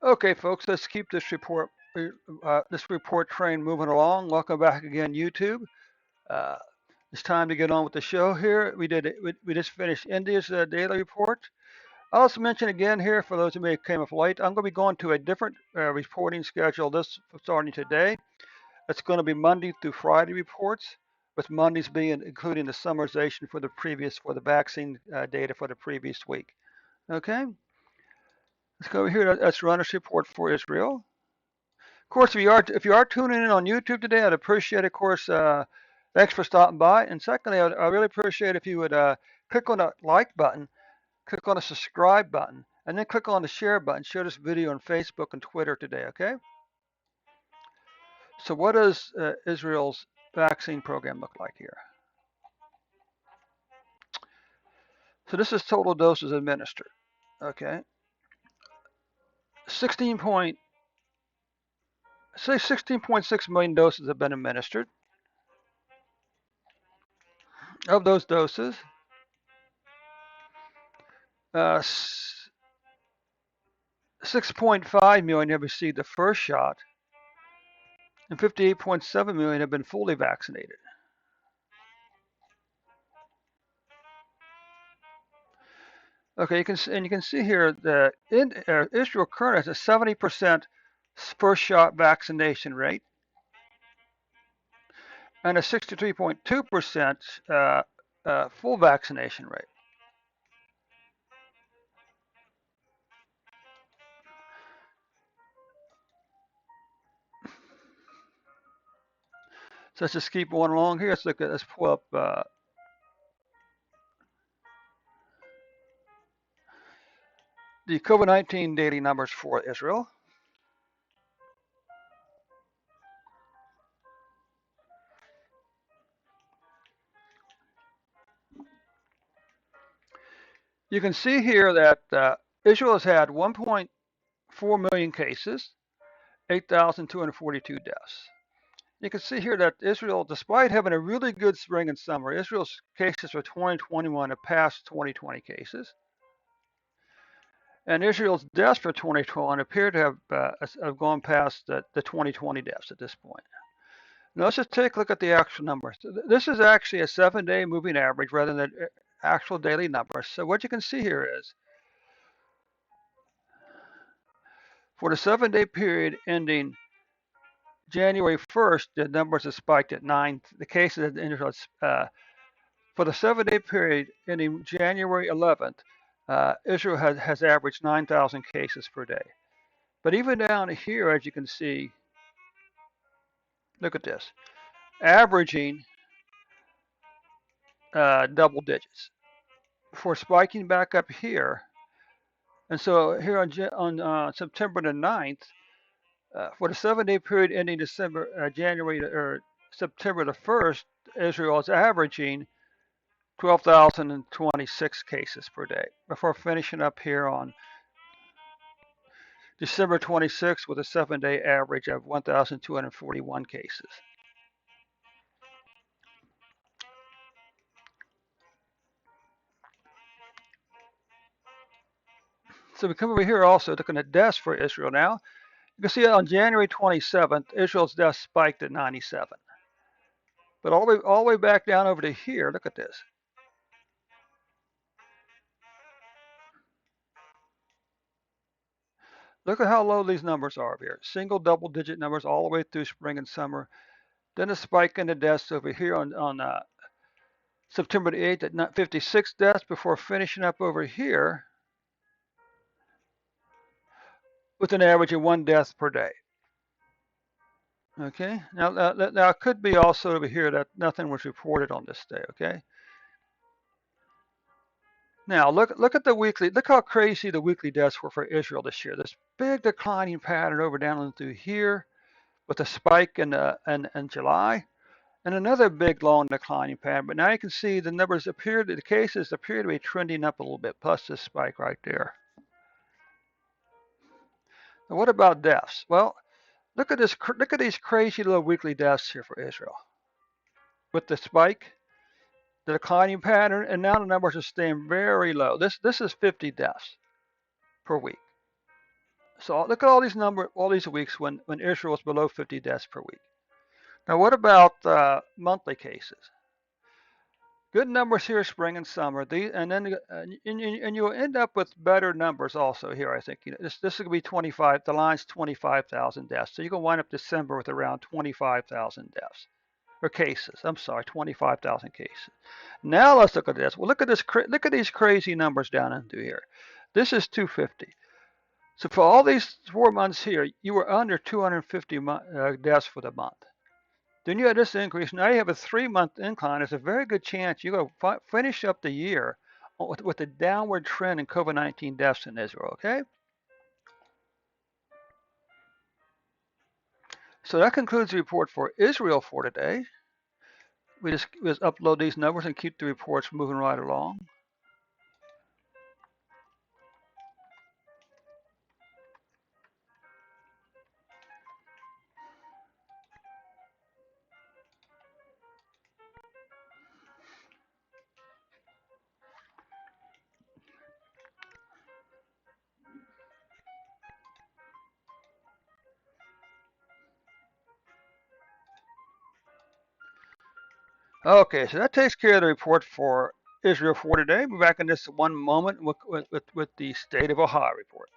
Okay, folks, let's keep this report train moving along. Welcome back again, YouTube. Uh, it's time to get on with the show here. We just finished India's daily report. I'll also mention again here for those who may have came up late. I'm going to be going to a different reporting schedule this starting today. It's going to be Monday through Friday reports, with Mondays being including the summarization for the vaccine data for the previous week. Okay, let's go over here. Let's run this report for Israel. Of course, if you are tuning in on YouTube today, I'd appreciate, of course, thanks for stopping by. And secondly, I really appreciate if you would click on the like button, click on the subscribe button, and then click on the share button. Share this video on Facebook and Twitter today, okay? So what does Israel's vaccine program look like here? So this is total doses administered, okay? 16.6 million doses have been administered. Of those doses, uh, 6.5 million have received the first shot, and 58.7 million have been fully vaccinated. Okay, you can see here that Israel currently has a 70% first shot vaccination rate and a 63.2% full vaccination rate. So let's just keep going along here. Let's pull up the COVID-19 daily numbers for Israel. You can see here that Israel has had 1.4 million cases, 8,242 deaths. You can see here that Israel, despite having a really good spring and summer, Israel's cases for 2021 have passed 2020 cases. And Israel's deaths for 2021 appear to have gone past the 2020 deaths at this point. Now let's just take a look at the actual numbers. This is actually a 7-day moving average rather than actual daily numbers. So what you can see here is for the 7-day period ending January 1st, the numbers have spiked at 9. The cases in Israel, for the 7-day period ending January 11th, Israel has averaged 9,000 cases per day. But even down here, as you can see, look at this, averaging double digits before spiking back up here. And so here on September the 9th, for the 7-day period ending January or September the 1st, Israel is averaging 12,026 cases per day before finishing up here on December 26th with a 7-day average of 1,241 cases. So we come over here also looking at deaths for Israel now. You can see on January 27th, Israel's deaths spiked at 97. But all the way back down over to here, look at this. Look at how low these numbers are here. Single double-digit numbers all the way through spring and summer. Then a spike in the deaths over here on September the 8th at 56 deaths before finishing up over here with an average of 1 death per day. Okay, now it could be also over here that nothing was reported on this day, okay? Now look at the weekly, look how crazy the weekly deaths were for Israel this year. This big declining pattern over down through here with a spike in July and another big long declining pattern. But now you can see the cases appear to be trending up a little bit, plus this spike right there. Now what about deaths? Well, look at these crazy little weekly deaths here for Israel. With the spike, the declining pattern, and now the numbers are staying very low. This is 50 deaths per week. So look at all these all these weeks when Israel was below 50 deaths per week. Now, what about monthly cases? Good numbers here, spring and summer. And then and you'll end up with better numbers also here. I think this is going to be 25. The line's 25,000 deaths. So you can wind up December with around 25,000 deaths or cases. I'm sorry, 25,000 cases. Now let's look at this. Well, look at this. Look at these crazy numbers down into here. This is 250. So for all these 4 months here, you were under 250 deaths for the month. Then you had this increase. Now you have a 3-month incline. There's a very good chance you're going to finish up the year with a downward trend in COVID-19 deaths in Israel, okay? So that concludes the report for Israel for today. We just upload these numbers and keep the reports moving right along. Okay, so that takes care of the report for Israel for today. We'll be back in just one moment with the State of Ohio report.